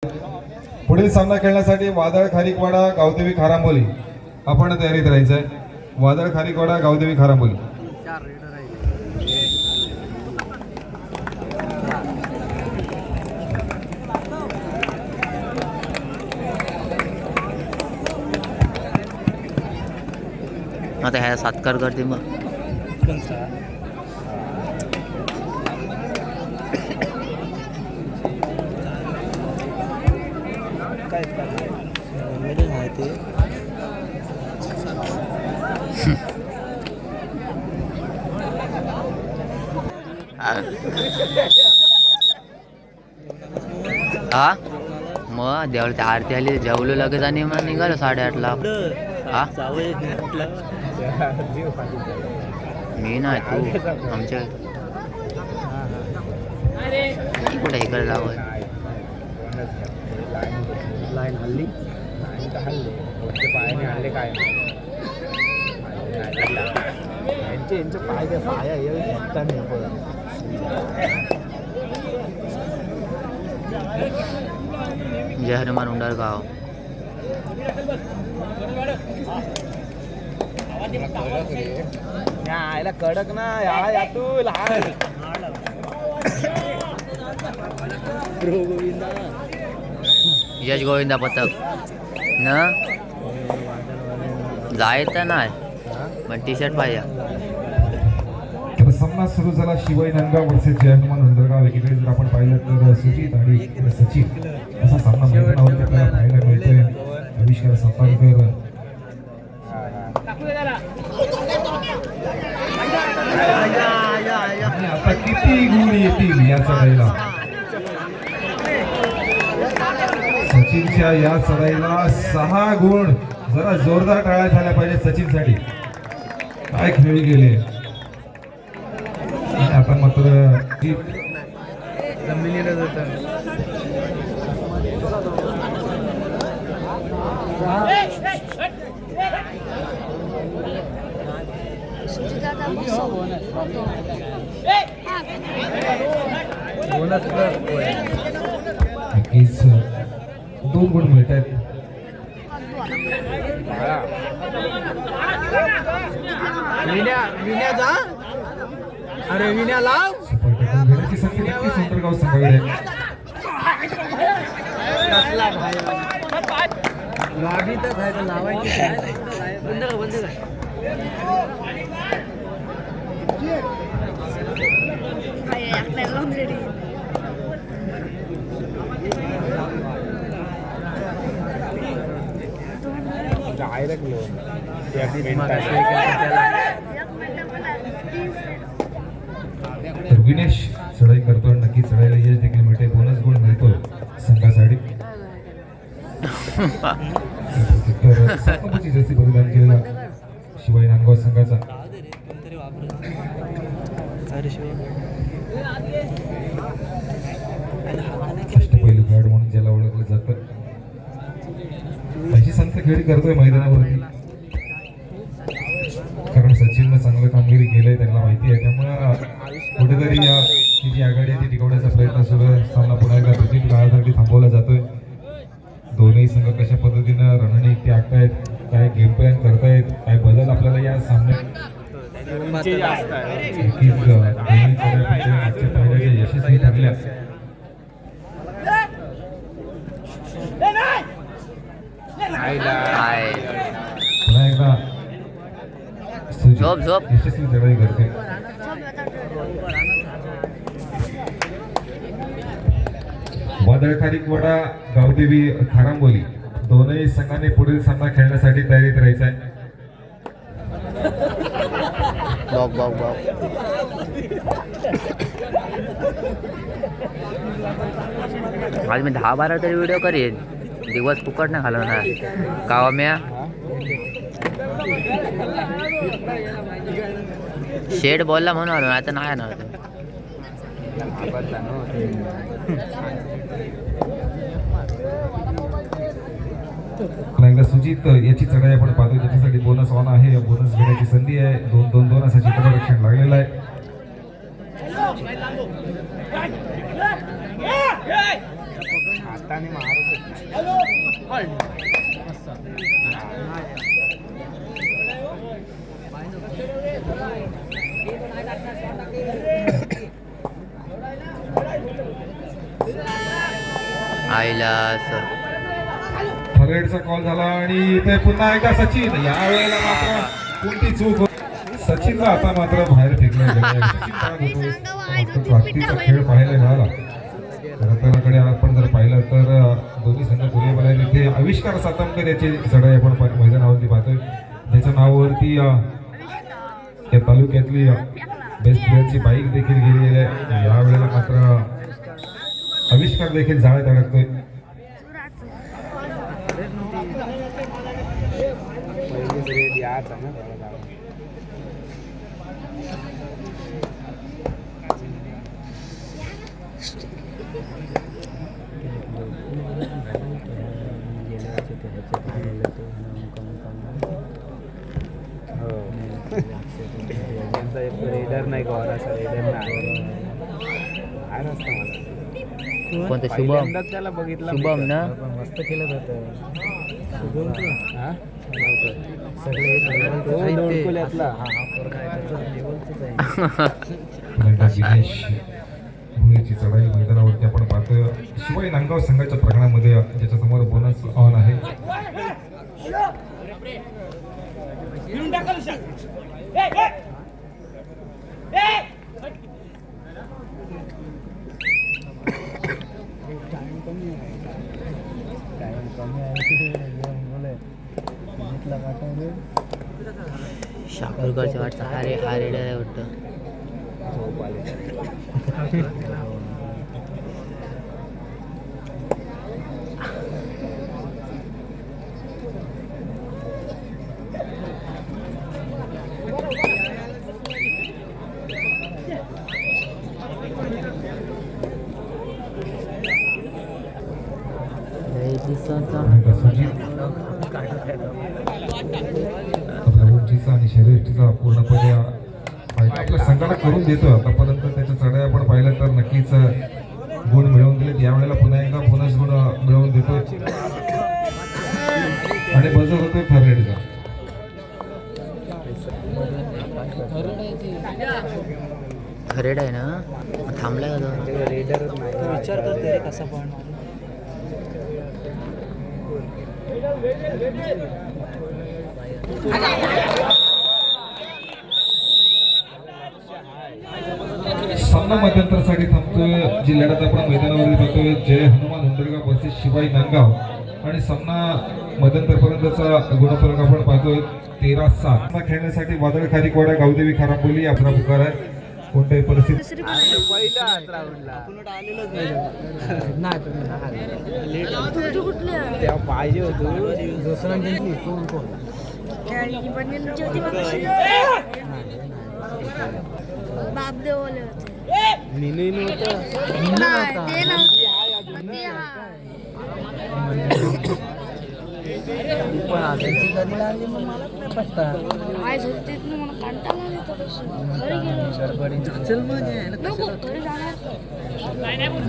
पुढील सामना खेळण्यासाठी वादळ खारीकवाडा गावदेवी खारांबोली आपण तयारीत राहायचं आहे। वादळ खारीकवाडा गावदेवी खारांबोली आता ह्या सातकार करते मग हा मग देवळच्या आरती आली जेवलो लगेच आणि मग निघालो 8:30ला। हा मी नाही तू आमच्या कुठे इकडे जावं लाईन हल्ली पायाने हल्ले काय यांचे पाय काय पाया जय हनुमान उंडरगाव आयला कडक ना या तू लहान यश गोविंदा पथक न जायचं नाही पण टी शर्ट पाहिजे। तर सामना सुरू झाला शिवाई नांदगाव वर्सेस जय हनुमान उंडरगाव। एकीकडे जर आपण पाहिलं तर सुजित आणि एकीकडे सचिन असा सामना मैदानावरती आपल्याला पाहायला मिळतोय। आविष्कार संपादकर आणि आता किती गुण येतील या चढाईला। सचिनच्या या चढाईला 6 गुण। जरा जोरदार टाळ्या झाल्या पाहिजे सचिनसाठी, काय खेळी गेले। आता मात्र जमिनीला जातं नक्कीच 2 गुण मिळत आहेत। विन्या जा अरे विन्या लाव घेण्याची संख्या नक्कीच उंडरगाव संघाकडे लागीतच आहे तर लावायची बंद विनेश चढाई करतो, नक्की चढाईला यश देखील मिळते। बोनस गुण मिळतो संघासाठी। तर सातनंबरची जर्सी परिधान केलेला शिवाई नांदगाव संघाचा अष्टपैलू खेळाडू म्हणून ज्याला ओळखलं जातं, अशी संत खेळी करतोय मैदानावरती। कारण सचिननं चांगलं कामगिरी केलंय, त्यांना माहिती आहे। त्यामुळं कुठेतरी ही जी आघाडी आहे ती टिकवण्याचा प्रयत्न सुरू आहे। सामना पुन्हा एकदा प्रदीप काळासाठी थांबवला जातोय। दोन्ही संघ कशा पद्धतीनं रणनीती आखतायत, काय गेम प्लॅन करतायत, काय बदल आपल्याला या सामन्यात यशस्वी ठरल्या। पुन्हा एकदा यशस्वी चढाई करते। वादळ खारीकवाडा गावदेवी खारांबोली दोनही संघाने पुढील सामना खेळण्यासाठी तयारीत राहायचं आहे। आज मी 10-12 तरी व्हिडिओ करेन, दिवस फुकट नाही घालवणार कावा म्या। शेड बोलला म्हणून आलो, आता नाही ना एकदा सुजित याची चढाई आपण पाहतो, ज्याच्यासाठी बोनस ऑन आहे। बोनस घेण्याची संधी आहे। 2-2-2 असं चित्ररक्षण लागलेलं आहे। हाताने मारत आईला सर थर्डचा कॉल झाला आणि इथे पुन्हा एकदा सचिन, यावेळेला मात्र कोणती चूक सचिनला आता मात्र बाहेर फेकलं गेलं. सचिन बाद होतो. प्राप्तीचा खेळ पाहायला मिळाला. रत्नाकडे आपण जर पाहिलं तर दोन्ही संघ खुले बोलाय तिथे आविष्कार सातमकर याची चढाई आपण मैदानावरती पाहतोय. त्याच्या नावावरती या तालुक्यातली बेस्ट प्लेअरची बाईक देखील गेलेली आहे. यावेळेला मात्र आविष्कार देखील जाळ्यात अडकतोय. रेडर नाही गौराचा रेडर नाही कोणतं शुभम त्याला बघितलं शुभम ना मस्त खेळत होतं दिनेश भुईची चढाई मैदानावरती आपण पाहतोय. शिवाय नांदगाव संघाच्या प्रकरणामध्ये ज्याच्यासमोर बोनस ऑन आहे. शापूरगडच्या वाटतं हा रेडर आहे वाटतं. आपल्या उंचीचा आणि शर्यतीचा पूर्णपणे आपल्या संघाला करून देतो. आतापर्यंत त्याच्या चढाई आपण पाहिलं तर नक्कीच गुण मिळवून दिलेत. यावेळेला पुन्हा एकदा बोनस गुण मिळवून देतो आणि बजर होतोय थर्डचा. रेड आहे ना थांबलाय का तो रेडर विचार करते कसा पण सामना मध्यंतरासाठी थांबतोय. जी लढत आपण मैदानावरती पाहतोय जय हनुमान हुंदडगाव वर्सेस शिवाई नांदगाव आणि सामना मध्यंतरपर्यंतचा गुणफलक आपण पाहतोय 13-7. खेळण्यासाठी वादळ खारीकवाडा गावदेवी खारांबोली आपला पुकार आहे. कोणत्याही परिस्थिती पाहिजे होतो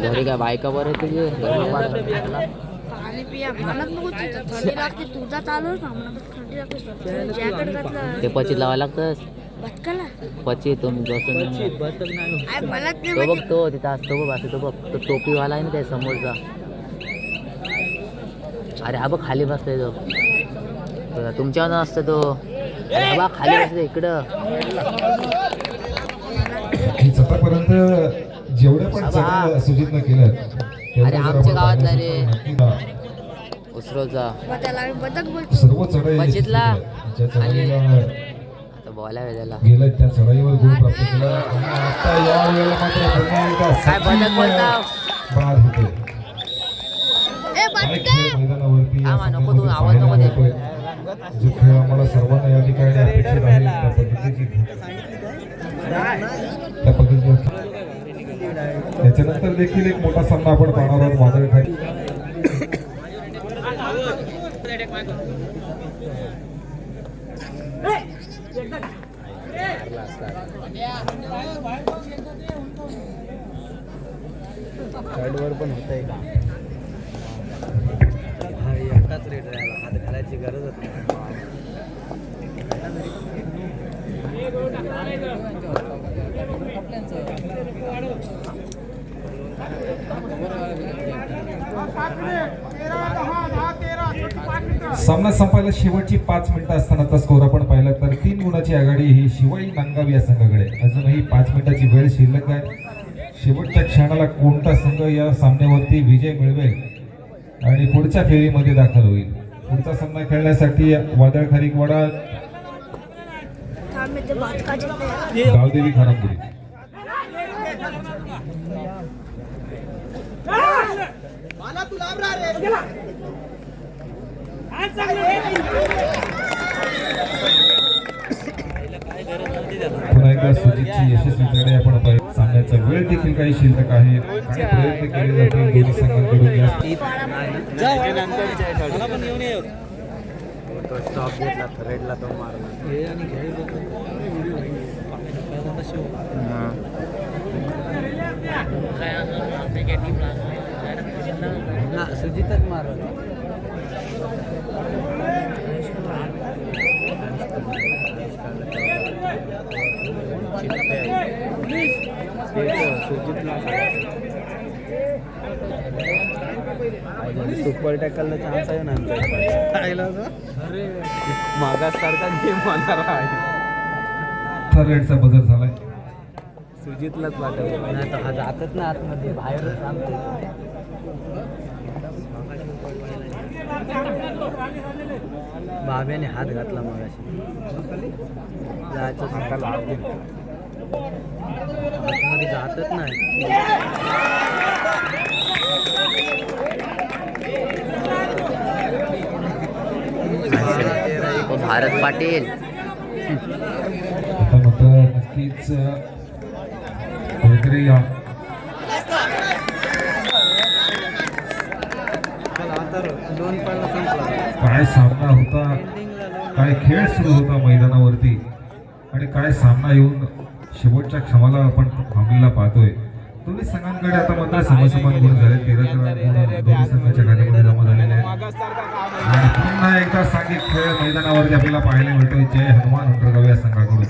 घरी काय बायका बरं तुझे पाणी पिया म्हणत नको तिथं थंडी लागते तुझा चालू ना म्हणत थंडी लागते जॅकेट घातलं ते पचित लावा लागतं बदकाला पचित तुम्ही आय मला ते तो बघ तो तिथं असतो बघ असं तो बघ तो टोपीवाला आहे ना त्या समोरचा. अरे हा बघ खाली बसतोय तो तुमच्यावर असतं तो. अरे हा बघ खाली बसतोय इकडं. आतापर्यंत जेवढ्या पण चढाई सुजितनं केल्या अरे आमच्या गावातला रे उसरोचा त्याला बदक बोलतो सर्व चढाई बचितला ज्या चढाईला आता बोलावे त्याला गेलाय त्या चढाईवर गुण प्राप्त केला. आणि आता या वेळेला मात्र पुन्हा एकदा काय बदक बोलता बाद होतोय. अनेक खेळ मैदानावरती या नको तू आवाज नको सामन्यामध्ये दे. पाहायला जो खेळ आम्हाला सर्वांना या ठिकाणी अपेक्षित आहे त्या पद्धतीची याच्यानंतर देखील एक मोठा सामना आपण पाहणार आहोत वादळ खाली. थर्डवर पण होतंय का चांगलाच रेट राहिला, हात घालायची गरजच नाही. सामना संपायला शेवटची 5 मिनिटं असतानाचा स्कोर आपण पाहिला तर 3 गुणाची आघाडी ही शिवाई नांदगाव या संघाकडे. अजूनही 5 मिनिटाची वेळ शिल्लक आहे. शेवटच्या क्षणाला कोणता संघ या सामन्यावरती विजय मिळवेल आणि पुढच्या फेरीमध्ये दाखल होईल. पुढचा सामना खेळण्यासाठी वादळ खारीकवाडा थांब ते भात का जिंकते. गावदेवी खारापुरी. पुन्हा एकदा सुजितची यशस्वी चढाई आपण पाहिली. सामन्याचा वेळ देखील काही शिल्लक आहे. काही प्रयत्न केले जातील दोन्ही संघांकडून या तो स्टॉप घेतला, थ्रेडला तो मारला. ना सुजितच मारला. सुपर टॅकलला चान्स आहे ना अरे मागासारखा गेम होणार आहे. थर्ड रेडचा बदल झालाय. सुजितलाच वाटत नाही तर हा जातच ना आतमध्ये, बाहेरच थांबते. बाब्याने हात घातला मगाशी, जायचं आतमध्ये जातच नाही. भारत पाटील आता मात्र नक्कीच कुठेतरी काय सामना होता, काय खेळ सुरू होता मैदानावरती आणि काय सामना येऊन शेवटच्या क्षमाला आपण थांबलेला पाहतोय. दोन्ही संघांकडे आता मात्र समसमान गुण झाले. 13 गुण दोन्ही संघाच्या खात्यामध्ये जमा झालेले आहेत आणि पुन्हा एकदा सांघिक खेळ मैदानावरती आपल्याला पाहायला मिळतोय. जय हनुमान उंटरगाव या संघाकडून.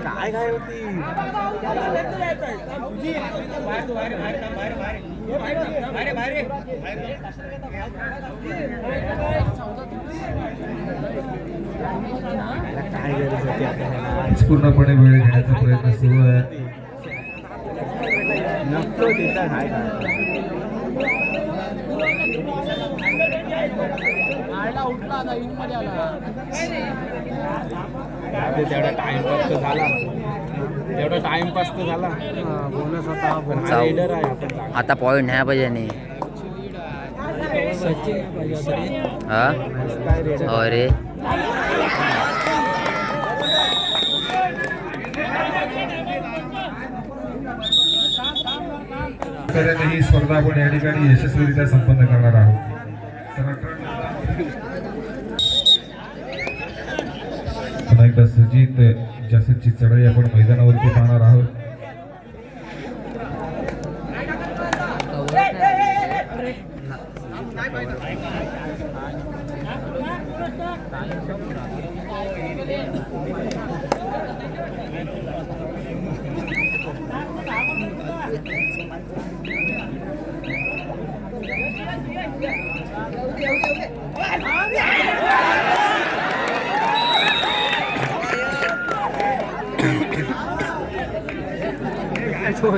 काय काय होती काय गरज होती आपल्याला. पूर्णपणे वेळ घेण्याचा प्रयत्न सुरू आहे. नको तिथं काय तेवढा टाइमपास तर झाला, तेवढा टाइमपास तर झाला. बोनस होता पण हा लीडर आहे आपण. आता पॉईंट नाही पाहिजे नाही. हा अरे ही स्पर्धा आपण या ठिकाणी यशस्वीरित्या संपन्न करणार आहोत. पुन्हा एकदा सुजित जासीरची चढाई आपण मैदानावरती पाहणार आहोत.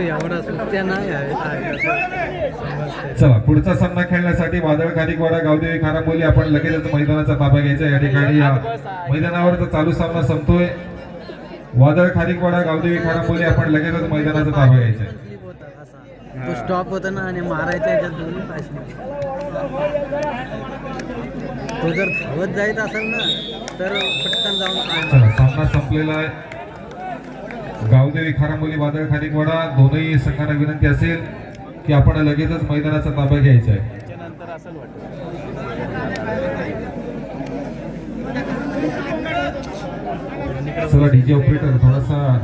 एवढा सुट्ट्या नाही आहे. चला पुढचा सामना खेळण्यासाठी वादळ खारीकवाडा गावदेवी खाराबोली आपण लगेचच मैदानाचा ताबा घ्यायचा. या ठिकाणी या मैदानावरचा चालू सामना संपतोय. वादळ खारीकवाडा गावदेवी खाराबोली आपण लगेचच मैदानाचा ताबा घ्यायचा. तो स्टॉप होता ना आणि मारायचा याच्यात दोन्ही पास. तो जर धावत जायचं असेल ना तर पटकन जाऊन. चला सामना संपलेला आहे. गावदेवी खाराबोली वादळ खारीकवाडा दोनही संघांना विनंती असेल की आपण लगेचच मैदानाचा ताबा घ्यायचा आहे. चला डीजे ऑपरेटर थोडासा